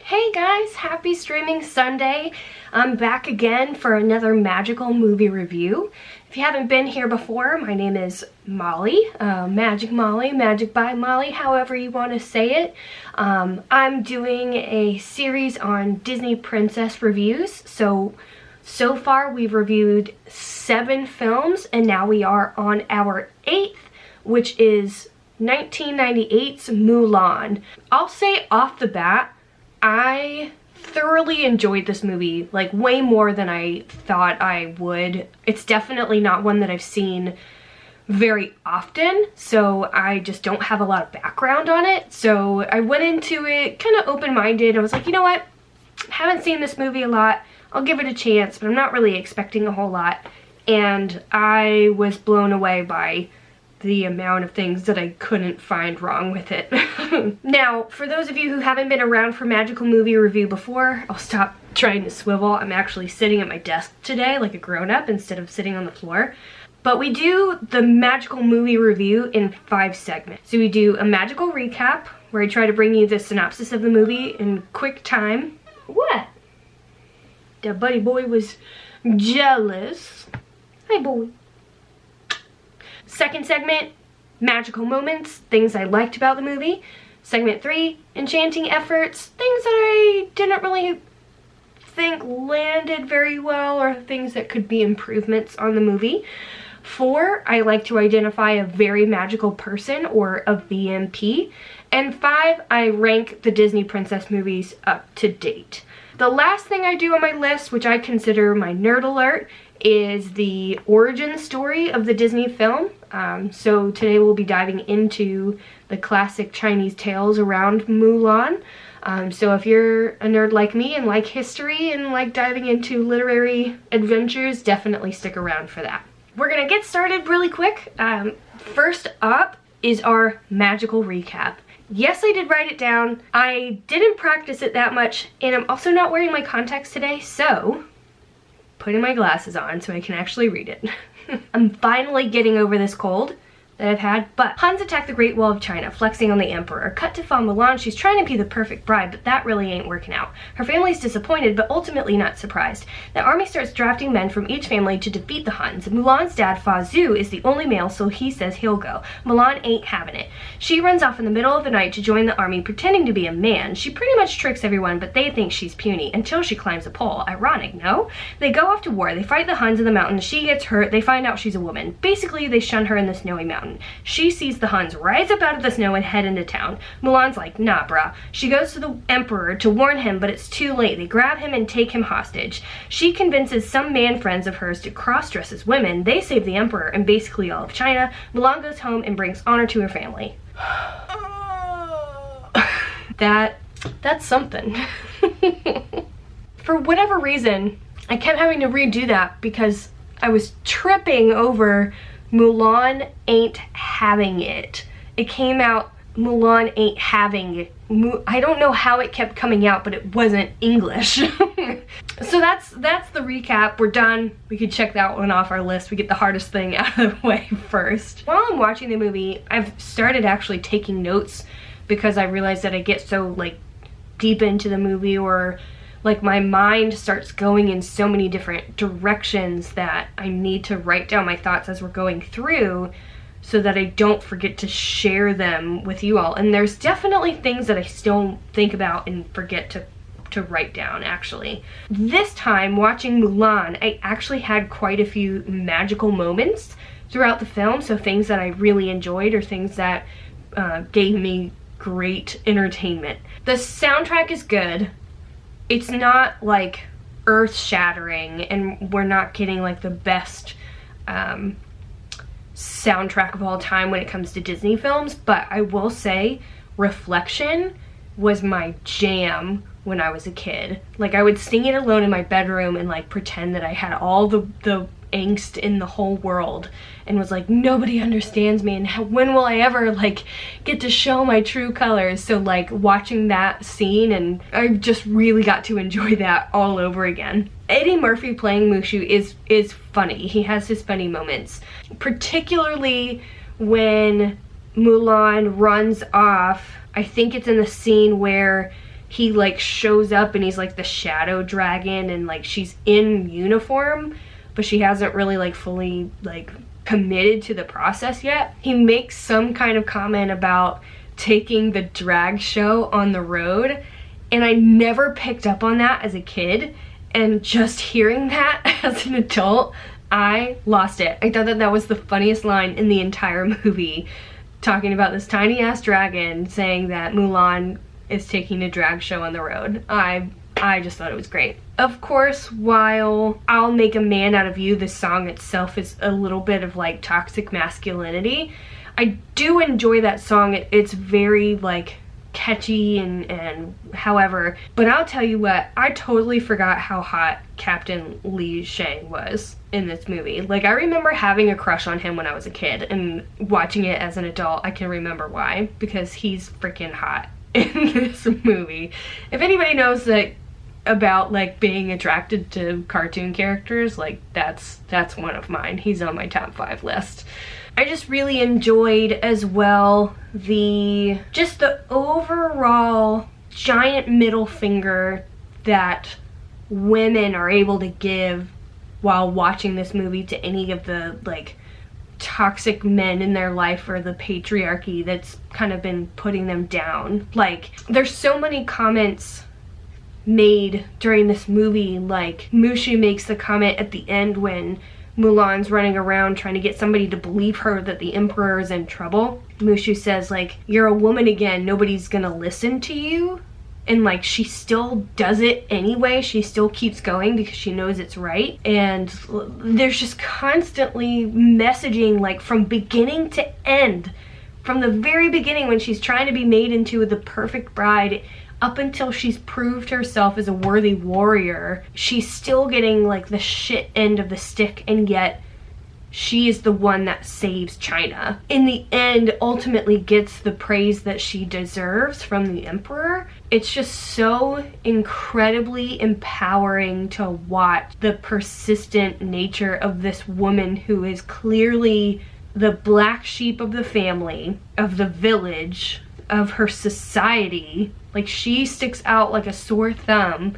Hey guys, happy streaming Sunday. I'm back again for another magical movie review. If you haven't been here before, my name is Molly, Magic Molly, Magic by Molly, however you want to say it. I'm doing a series on Disney princess reviews. So far we've reviewed 7 films and now we are on our 8th, which is 1998's Mulan. I'll say off the bat, I thoroughly enjoyed this movie, like way more than I thought I would. It's definitely not one that I've seen very often, so I just don't have a lot of background on it. So I went into it kind of open-minded. I was like, you know what? Haven't seen this movie a lot. I'll give it a chance, but I'm not really expecting a whole lot. And I was blown away by the amount of things that I couldn't find wrong with it. Now, for those of you who haven't been around for Magical Movie Review before, I'll stop trying to swivel. I'm actually sitting at my desk today like a grown-up instead of sitting on the floor. But we do the Magical Movie Review in 5 segments. So we do a magical recap, where I try to bring you the synopsis of the movie in quick time. What? That buddy boy was jealous. Hey boy. Second segment, magical moments, things I liked about the movie. Segment 3, enchanting efforts, things that I didn't really think landed very well or things that could be improvements on the movie. 4, I like to identify a very magical person or a VMP. And 5, I rank the Disney princess movies up to date. The last thing I do on my list, which I consider my nerd alert, is the origin story of the Disney film. So today we'll be diving into the classic Chinese tales around Mulan. So if you're a nerd like me and like history and like diving into literary adventures, definitely stick around for that. We're gonna get started really quick. First up is our magical recap. Yes, I did write it down. I didn't practice it that much, and I'm also not wearing my contacts today, so putting my glasses on so I can actually read it. I'm finally getting over this cold that I've had, but Huns attack the Great Wall of China, flexing on the Emperor. Cut to Fa Mulan, she's trying to be the perfect bride, but that really ain't working out. Her family's disappointed, but ultimately not surprised. The army starts drafting men from each family to defeat the Huns. Mulan's dad, Fa Zhu, is the only male, so he says he'll go. Mulan ain't having it. She runs off in the middle of the night to join the army, pretending to be a man. She pretty much tricks everyone, but they think she's puny, until she climbs a pole. Ironic, no? They go off to war. They fight the Huns in the mountains. She gets hurt. They find out she's a woman. Basically, they shun her in the snowy mountain. She sees the Huns rise up out of the snow and head into town. Mulan's like, nah, brah. She goes to the Emperor to warn him, but it's too late. They grab him and take him hostage. She convinces some man friends of hers to cross-dress as women. They save the Emperor and basically all of China. Mulan goes home and brings honor to her family. That's something. For whatever reason, I kept having to redo that because I was tripping over Mulan ain't having it. It came out, Mulan ain't having it. I don't know how it kept coming out, but it wasn't English. So that's the recap. We're done. We could check that one off our list. We get the hardest thing out of the way first. While I'm watching the movie, I've started actually taking notes because I realized that I get so like deep into the movie, or like my mind starts going in so many different directions that I need to write down my thoughts as we're going through so that I don't forget to share them with you all. And there's definitely things that I still think about and forget to write down, actually. This time, watching Mulan, I actually had quite a few magical moments throughout the film, so things that I really enjoyed or things that gave me great entertainment. The soundtrack is good. It's not like earth-shattering, and we're not getting like the best soundtrack of all time when it comes to Disney films, but I will say Reflection was my jam when I was a kid. Like, I would sing it alone in my bedroom and like pretend that I had all the angst in the whole world and was like, nobody understands me, and when will I ever like get to show my true colors? So like watching that scene, and I just really got to enjoy that all over again. Eddie Murphy playing Mushu is funny. He has his funny moments, particularly when Mulan runs off. I think it's in the scene where he like shows up and he's like the shadow dragon, and like she's in uniform, but she hasn't really like fully like committed to the process yet. He makes some kind of comment about taking the drag show on the road, and I never picked up on that as a kid, and just hearing that as an adult, I lost it. I thought that that was the funniest line in the entire movie, talking about this tiny ass dragon saying that Mulan is taking a drag show on the road. I just thought it was great. Of course, while I'll Make a Man Out of You, the song itself is a little bit of like toxic masculinity, I do enjoy that song. It's very like catchy and however, but I'll tell you what, I totally forgot how hot Captain Li Shang was in this movie. Like, I remember having a crush on him when I was a kid, and watching it as an adult, I can remember why, because he's freaking hot in this movie. If anybody knows that about like being attracted to cartoon characters, like that's one of mine. He's on my top 5 list. I just really enjoyed as well the overall giant middle finger that women are able to give while watching this movie to any of the like toxic men in their life, or the patriarchy that's kind of been putting them down. Like, there's so many comments made during this movie. Like, Mushu makes the comment at the end when Mulan's running around trying to get somebody to believe her that the emperor is in trouble. Mushu says like, "You're a woman again, nobody's gonna listen to you." And like, she still does it anyway. She still keeps going because she knows it's right. And there's just constantly messaging, like from beginning to end, from the very beginning when she's trying to be made into the perfect bride, up until she's proved herself as a worthy warrior, she's still getting like the shit end of the stick, and yet she is the one that saves China. In the end, ultimately gets the praise that she deserves from the emperor. It's just so incredibly empowering to watch the persistent nature of this woman who is clearly the black sheep of the family, of the village, of her society. Like, she sticks out like a sore thumb,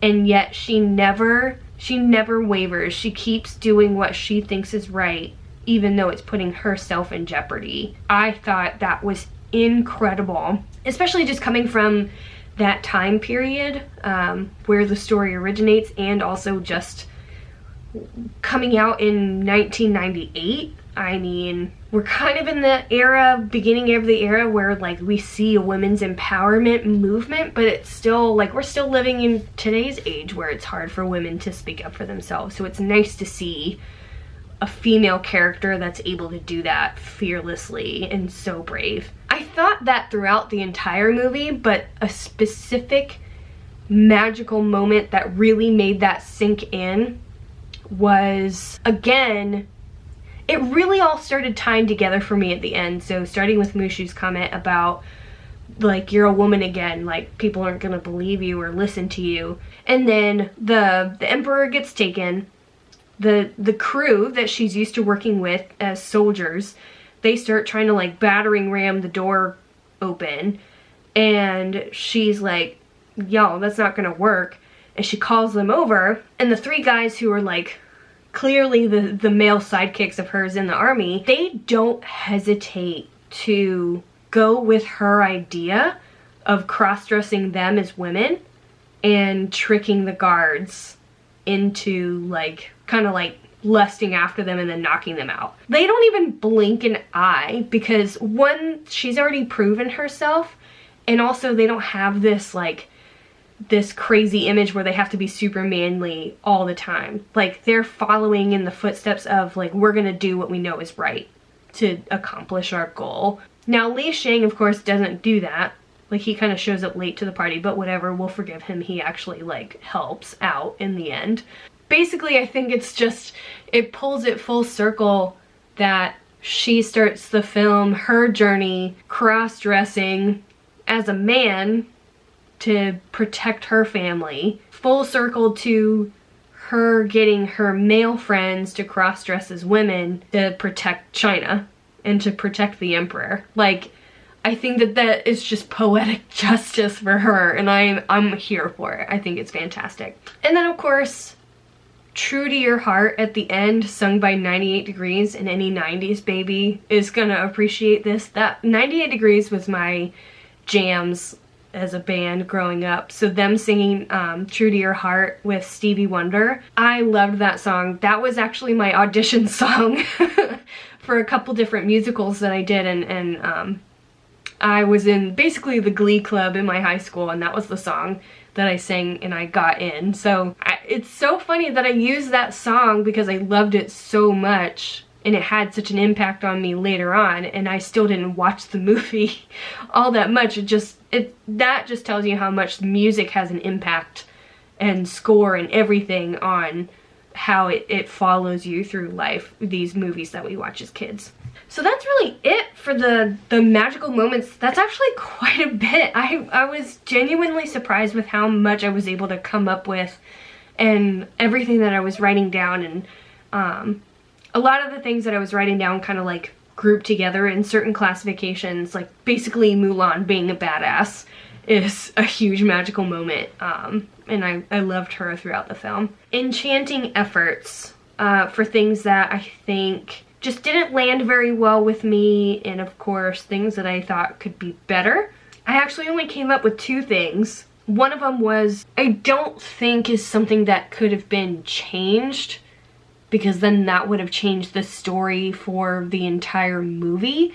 and yet she never wavers. She keeps doing what she thinks is right, even though it's putting herself in jeopardy. I thought that was incredible, especially just coming from that time period where the story originates, and also just coming out in 1998. I mean, we're kind of in the era, beginning of the era where like we see a women's empowerment movement, but it's still like, we're still living in today's age where it's hard for women to speak up for themselves. So it's nice to see a female character that's able to do that fearlessly and so brave. I thought that throughout the entire movie, but a specific magical moment that really made that sink in was, again, it really all started tying together for me at the end. So starting with Mushu's comment about like, "You're a woman again, like people aren't gonna believe you or listen to you." And then the emperor gets taken. The crew that she's used to working with as soldiers, they start trying to like battering ram the door open, and she's like, "Yo, that's not gonna work." And she calls them over, and the 3 guys who are like clearly the male sidekicks of hers in the army, they don't hesitate to go with her idea of cross-dressing them as women and tricking the guards into like kind of like lusting after them and then knocking them out. They don't even blink an eye, because one, she's already proven herself, and also they don't have this like this crazy image where they have to be super manly all the time. Like, they're following in the footsteps of like, we're gonna do what we know is right to accomplish our goal. Now Li Shang of course doesn't do that. Like, he kind of shows up late to the party, but whatever, we'll forgive him. He actually like helps out in the end. Basically, I think it's just, it pulls it full circle that she starts the film, her journey, cross-dressing as a man to protect her family. Full circle to her getting her male friends to cross-dress as women to protect China and to protect the emperor. Like, I think that that is just poetic justice for her, and I'm here for it. I think it's fantastic. And then of course, True to Your Heart at the end, sung by 98 Degrees, and any 90s baby is gonna appreciate this. That 98 Degrees was my jams as a band growing up. So them singing True to Your Heart with Stevie Wonder, I loved that song. That was actually my audition song for a couple different musicals that I did, and I was in basically the Glee Club in my high school, and that was the song that I sang and I got in. So it's so funny that I used that song because I loved it so much and it had such an impact on me later on, and I still didn't watch the movie all that much. That just tells you how much music has an impact, and score and everything, on how it follows you through life, these movies that we watch as kids. So that's really it for the magical moments. That's actually quite a bit. I was genuinely surprised with how much I was able to come up with, and everything that I was writing down, and a lot of the things that I was writing down kind of like grouped together in certain classifications. Like basically Mulan being a badass is a huge magical moment, and I loved her throughout the film. Enchanting efforts for things that I think just didn't land very well with me, and of course things that I thought could be better. I actually only came up with 2 things. One of them was, I don't think is something that could have been changed, because then that would have changed the story for the entire movie.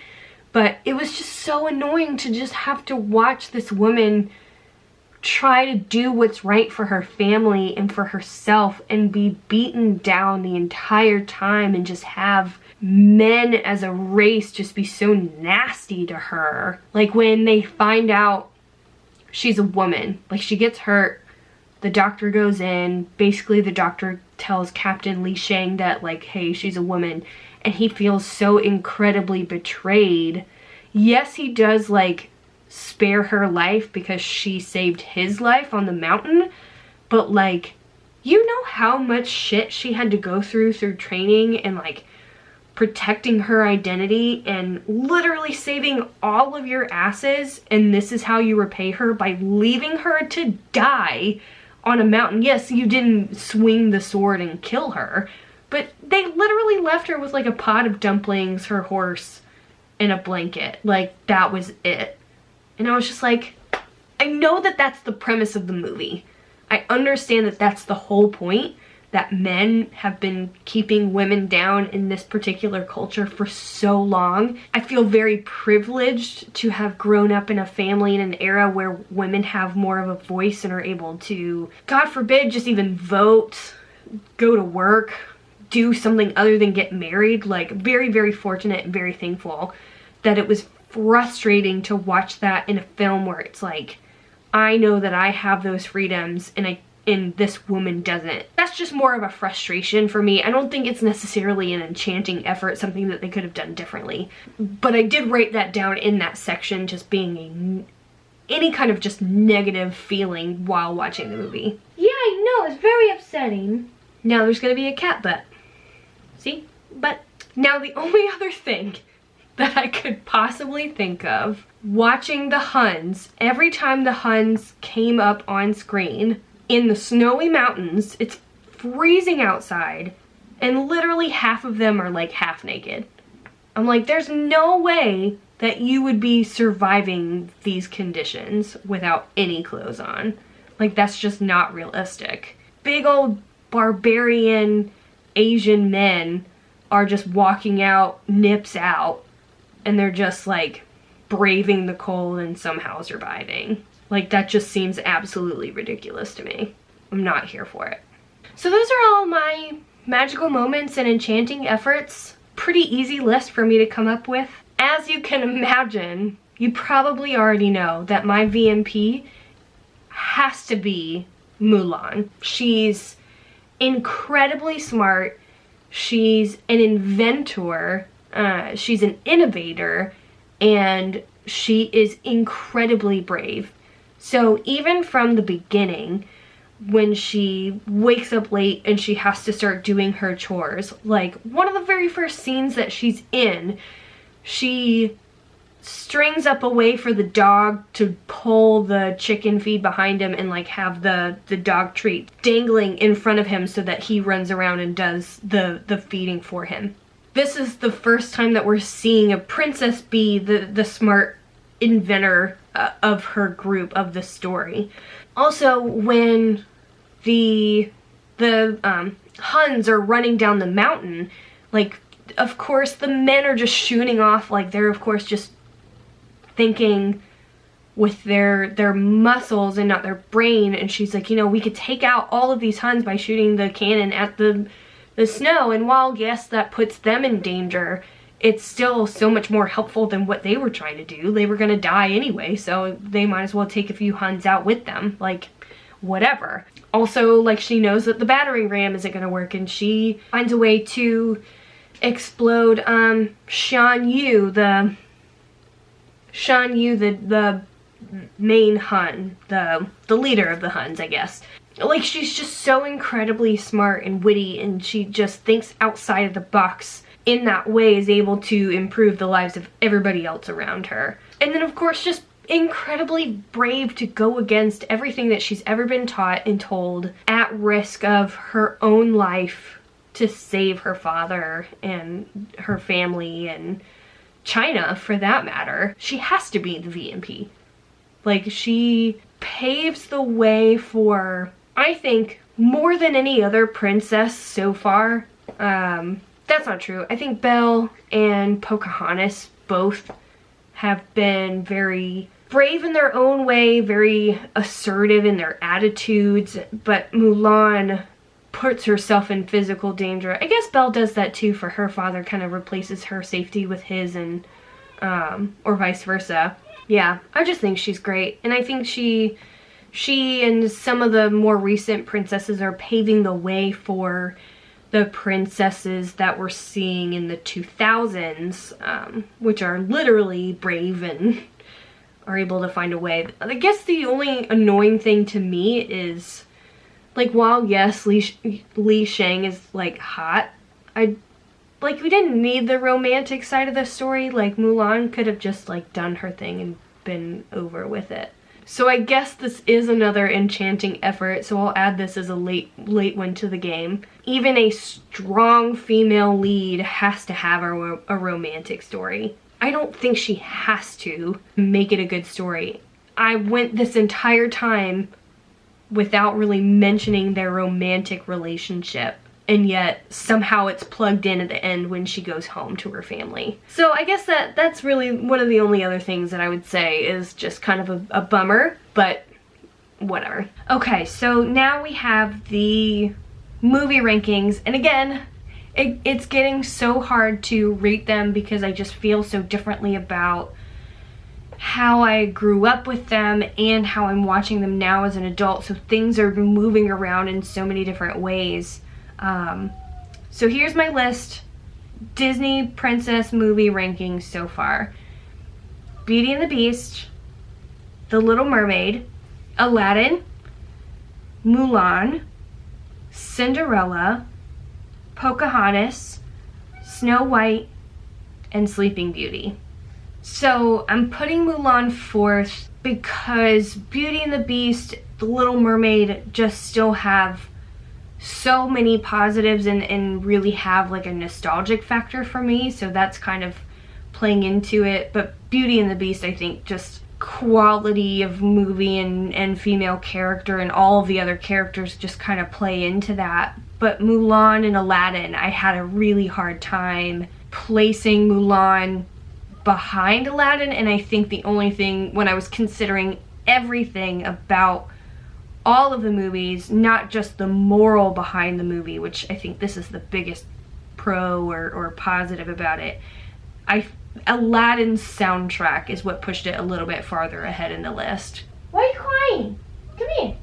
But it was just so annoying to just have to watch this woman try to do what's right for her family and for herself, and be beaten down the entire time, and just have men as a race just be so nasty to her. Like when they find out she's a woman, like she gets hurt, the doctor goes in, basically the doctor tells Captain Li Shang that like, hey, she's a woman, and he feels so incredibly betrayed. Yes, he does like spare her life because she saved his life on the mountain, but like, you know how much shit she had to go through training and like protecting her identity, and literally saving all of your asses, and this is how you repay her, by leaving her to die on a mountain. Yes, you didn't swing the sword and kill her, but they literally left her with like a pot of dumplings, her horse, and a blanket. Like, that was it. And I was just like, I know that that's the premise of the movie. I understand that that's the whole point, that men have been keeping women down in this particular culture for so long. I feel very privileged to have grown up in a family in an era where women have more of a voice and are able to, God forbid, just even vote, go to work, do something other than get married. Like, very, very fortunate and very thankful. That it was frustrating to watch that in a film where it's like, I know that I have those freedoms and this woman doesn't. That's just more of a frustration for me. I don't think it's necessarily an enchanting effort, something that they could have done differently. But I did write that down in that section, just being any kind of just negative feeling while watching the movie. Yeah, I know, it's very upsetting. Now there's gonna be a cat butt. See? But now the only other thing that I could possibly think of, watching the Huns, every time the Huns came up on screen, in the snowy mountains, it's freezing outside, and literally half of them are like half naked. I'm like, there's no way that you would be surviving these conditions without any clothes on. Like, that's just not realistic. Big old barbarian Asian men are just walking out, nips out, and they're just like braving the cold and somehow surviving. Like, that just seems absolutely ridiculous to me. I'm not here for it. So those are all my magical moments and enchanting efforts. Pretty easy list for me to come up with. As you can imagine, you probably already know that my VMP has to be Mulan. She's incredibly smart. She's an inventor. She's an innovator. And she is incredibly brave. So even from the beginning, when she wakes up late and she has to start doing her chores, like one of the very first scenes that she's in, she strings up a way for the dog to pull the chicken feed behind him and like have the dog treat dangling in front of him so that he runs around and does the feeding for him. This is the first time that we're seeing a princess be the smart inventor of her group, of the story. Also, when the Huns are running down the mountain, like, of course the men are just shooting off, like they're of course just thinking with their muscles and not their brain, and she's like, you know, we could take out all of these Huns by shooting the cannon at the snow, and while yes, that puts them in danger, it's still so much more helpful than what they were trying to do. They were gonna die anyway, so they might as well take a few Huns out with them, like, whatever. Also, like, she knows that the battering ram isn't gonna work, and she finds a way to explode Shan Yu, the main Hun, the leader of the Huns, I guess. Like, she's just so incredibly smart and witty, and she just thinks outside of the box in that way, is able to improve the lives of everybody else around her. And then of course just incredibly brave to go against everything that she's ever been taught and told, at risk of her own life to save her father and her family and China for that matter. She has to be the VMP. Like, she paves the way for, I think, more than any other princess so far. That's not true. I think Belle and Pocahontas both have been very brave in their own way, very assertive in their attitudes, but Mulan puts herself in physical danger. I guess Belle does that too, for her father kind of replaces her safety with his, and or vice versa. Yeah, I just think she's great, and I think she and some of the more recent princesses are paving the way for the princesses that we're seeing in the 2000s, which are literally brave and are able to find a way. I guess the only annoying thing to me is, like, while yes, Li Shang is like hot, we didn't need the romantic side of the story. Like, Mulan could have just like done her thing and been over with it. So I guess this is another enchanting effort, so I'll add this as a late one to the game. Even a strong female lead has to have a romantic story. I don't think she has to make it a good story. I went this entire time without really mentioning their romantic relationship, and yet somehow it's plugged in at the end when she goes home to her family. So I guess that's really one of the only other things that I would say is just kind of a bummer, but whatever. Okay, so now we have the movie rankings, and again, it's getting so hard to rate them because I just feel so differently about how I grew up with them and how I'm watching them now as an adult, so things are moving around in so many different ways. So here's my list. Disney princess movie rankings so far. Beauty and the Beast, The Little Mermaid, Aladdin, Mulan, Cinderella, Pocahontas, Snow White, and Sleeping Beauty. So I'm putting Mulan fourth because Beauty and the Beast, The Little Mermaid just still have so many positives and really have like a nostalgic factor for me, so that's kind of playing into it. But Beauty and the Beast, I think, just quality of movie and female character and all of the other characters just kind of play into that. But Mulan and Aladdin, I had a really hard time placing Mulan behind Aladdin, and I think the only thing, when I was considering everything about all of the movies, not just the moral behind the movie, which I think this is the biggest pro or positive about it, Aladdin's soundtrack is what pushed it a little bit farther ahead in the list. Why are you crying? Come here.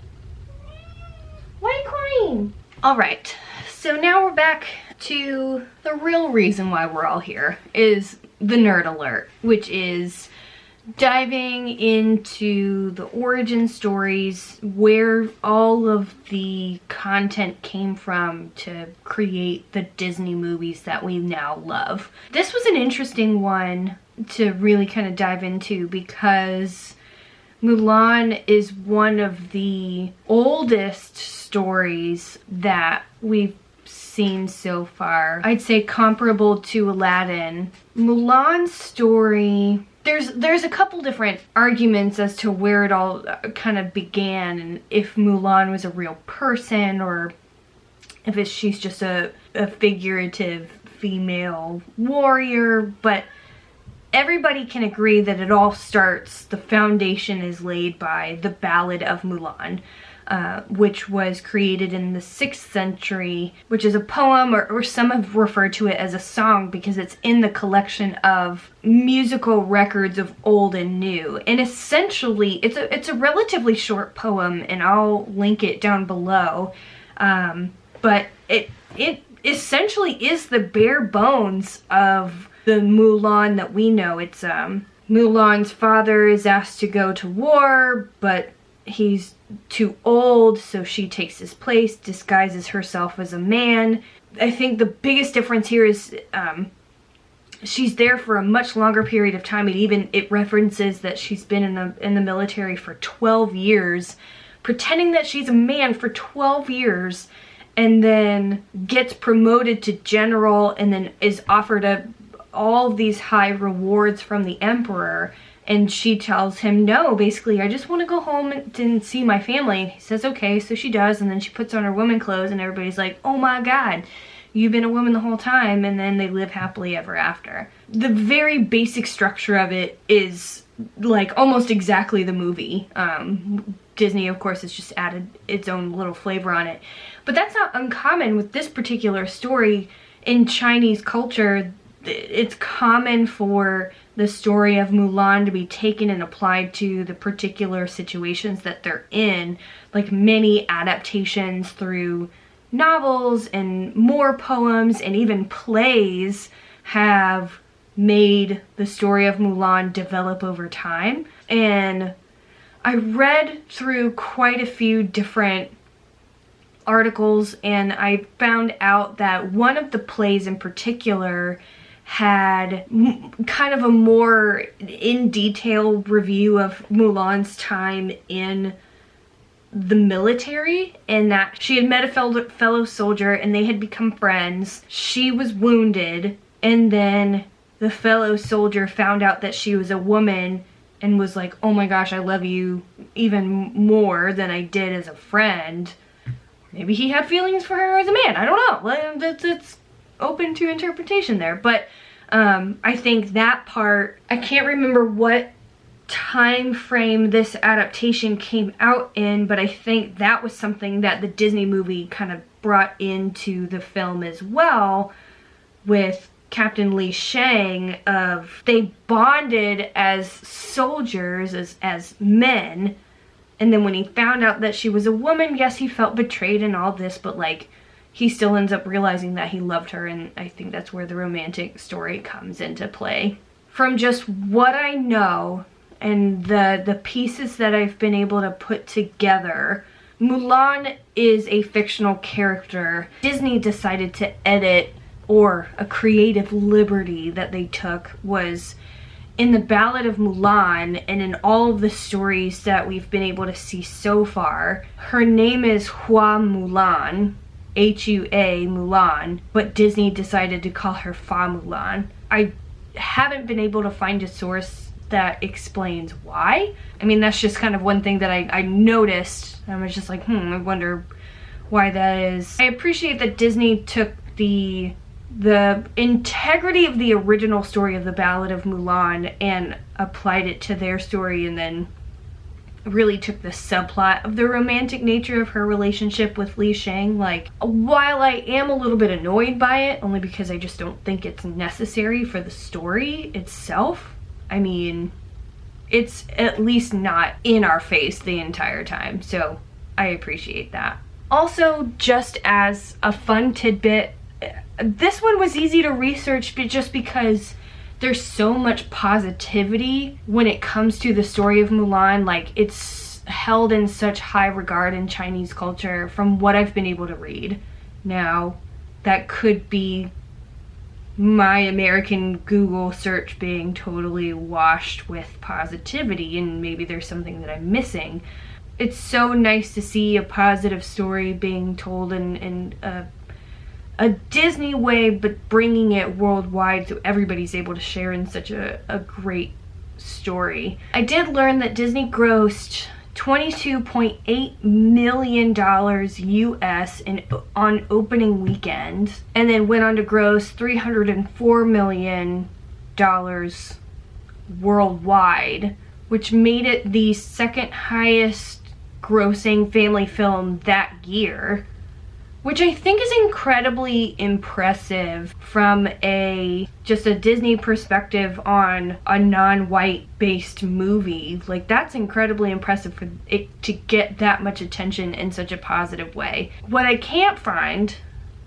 Why are you crying? Alright, so now we're back to the real reason why we're all here, is the nerd alert, which is diving into the origin stories, where all of the content came from to create the Disney movies that we now love. This was an interesting one to really kind of dive into, because Mulan is one of the oldest stories that we've seen so far. I'd say comparable to Aladdin. Mulan's story, there's a couple different arguments as to where it all kind of began, and if Mulan was a real person or if she's just a figurative female warrior, but everybody can agree that it all starts, the foundation is laid by the Ballad of Mulan, which was created in the 6th century, which is a poem, or some have referred to it as a song because it's in the collection of musical records of old and new. And essentially, it's a relatively short poem, and I'll link it down below. But it essentially is the bare bones of the Mulan that we know. It's Mulan's father is asked to go to war, but he's too old, so she takes his place, disguises herself as a man. I think the biggest difference here is she's there for a much longer period of time. It references that she's been in the military for 12 years, pretending that she's a man for 12 years, and then gets promoted to general, and then is offered all these high rewards from the emperor. And she tells him no, basically, I just want to go home and see my family. He says okay, so she does, and then she puts on her woman clothes, and everybody's like, oh my god, you've been a woman the whole time, and then they live happily ever after. The very basic structure of it is like almost exactly the movie. Disney, of course, has just added its own little flavor on it. But that's not uncommon with this particular story. In Chinese culture, it's common for the story of Mulan to be taken and applied to the particular situations that they're in. Like many adaptations through novels and more poems and even plays have made the story of Mulan develop over time. And I read through quite a few different articles, and I found out that one of the plays in particular had kind of a more in-detail review of Mulan's time in the military, and that she had met a fellow soldier and they had become friends. She was wounded, and then the fellow soldier found out that she was a woman and was like, oh my gosh, I love you even more than I did as a friend. Maybe he had feelings for her as a man. I don't know. It's open to interpretation there. But I think that part, I can't remember what time frame this adaptation came out in, but I think that was something that the Disney movie kind of brought into the film as well, with Captain Li Shang. They bonded as soldiers, as men, and then when he found out that she was a woman, yes, he felt betrayed and all this, but like, he still ends up realizing that he loved her, and I think that's where the romantic story comes into play. From just what I know and the pieces that I've been able to put together, Mulan is a fictional character. Disney decided to edit, or a creative liberty that they took was in the Ballad of Mulan and in all of the stories that we've been able to see so far. Her name is Hua Mulan, H-U-A Mulan, but Disney decided to call her Fa Mulan. I haven't been able to find a source that explains why. I mean, that's just kind of one thing that I noticed. I was just like, I wonder why that is. I appreciate that Disney took the integrity of the original story of the Ballad of Mulan and applied it to their story, and then really took the subplot of the romantic nature of her relationship with Li Shang. Like, while I am a little bit annoyed by it, only because I just don't think it's necessary for the story itself, I mean, it's at least not in our face the entire time, so I appreciate that. Also, just as a fun tidbit, this one was easy to research, but just because there's so much positivity when it comes to the story of Mulan. Like, it's held in such high regard in Chinese culture from what I've been able to read. Now, that could be my American Google search being totally washed with positivity, and maybe there's something that I'm missing. It's so nice to see a positive story being told in a Disney way, but bringing it worldwide so everybody's able to share in such a great story. I did learn that Disney grossed $22.8 million US on opening weekend, and then went on to gross $304 million worldwide, which made it the second highest grossing family film that year, which I think is incredibly impressive from just a Disney perspective on a non-white based movie. Like, that's incredibly impressive for it to get that much attention in such a positive way. What I can't find,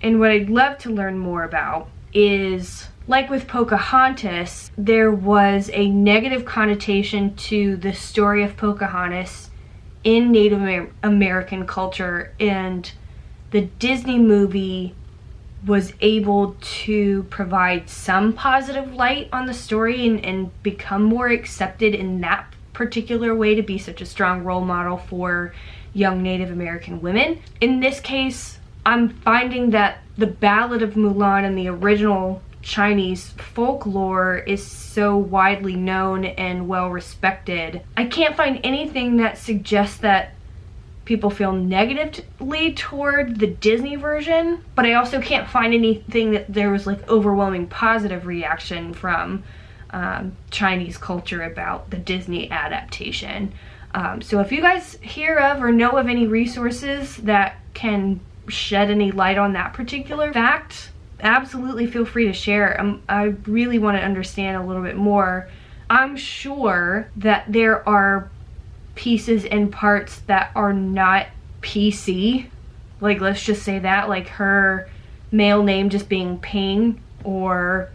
and what I'd love to learn more about, is, like with Pocahontas, there was a negative connotation to the story of Pocahontas in Native American culture, and the Disney movie was able to provide some positive light on the story and become more accepted in that particular way, to be such a strong role model for young Native American women. In this case, I'm finding that the Ballad of Mulan and the original Chinese folklore is so widely known and well respected. I can't find anything that suggests that people feel negatively toward the Disney version, but I also can't find anything that there was like overwhelming positive reaction from Chinese culture about the Disney adaptation. So if you guys hear of or know of any resources that can shed any light on that particular fact, absolutely feel free to share. I really want to understand a little bit more. I'm sure that there are pieces and parts that are not PC, like, let's just say that, like her male name just being Ping, or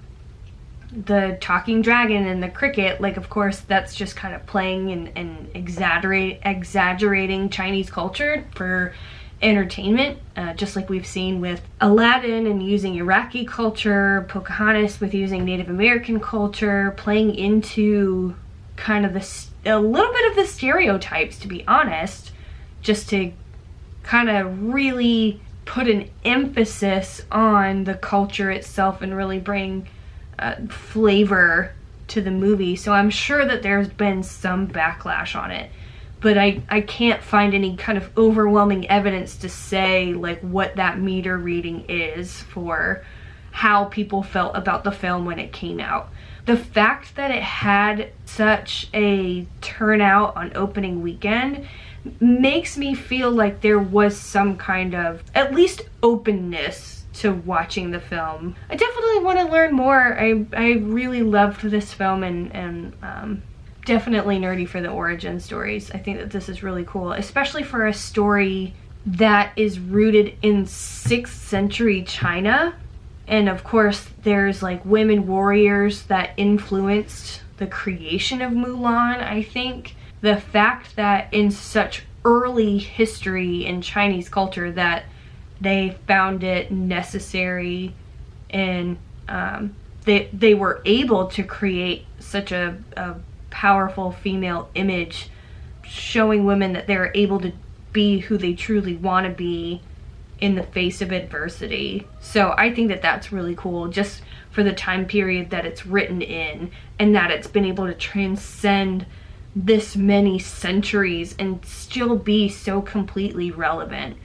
the talking dragon and the cricket. Like, of course, that's just kind of playing and exaggerating Chinese culture for entertainment, just like we've seen with Aladdin and using Iraqi culture, Pocahontas with using Native American culture, playing into kind of a little bit of the stereotypes, to be honest, just to kind of really put an emphasis on the culture itself and really bring flavor to the movie. So I'm sure that there's been some backlash on it, but I can't find any kind of overwhelming evidence to say like what that meter reading is for how people felt about the film when it came out. The fact that it had such a turnout on opening weekend makes me feel like there was some kind of, at least, openness to watching the film. I definitely want to learn more. I really loved this film, and definitely nerdy for the origin stories. I think that this is really cool, especially for a story that is rooted in 6th century China. And of course, there's like women warriors that influenced the creation of Mulan, I think. The fact that in such early history in Chinese culture that they found it necessary, and they were able to create such a powerful female image, showing women that they're able to be who they truly want to be in the face of adversity. So I think that that's really cool, just for the time period that it's written in, and that it's been able to transcend this many centuries and still be so completely relevant.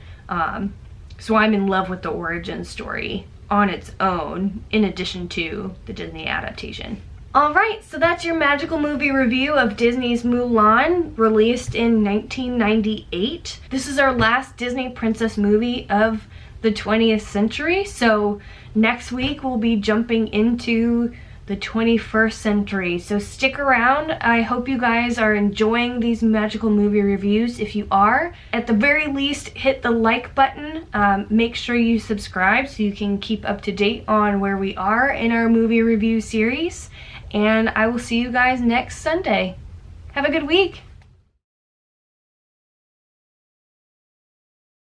So I'm in love with the origin story on its own, in addition to the Disney adaptation. Alright, so that's your magical movie review of Disney's Mulan, released in 1998. This is our last Disney princess movie of the 20th century, so next week we'll be jumping into the 21st century. So stick around. I hope you guys are enjoying these magical movie reviews. If you are, at the very least, hit the like button. Make sure you subscribe so you can keep up to date on where we are in our movie review series. And I will see you guys next Sunday. Have a good week.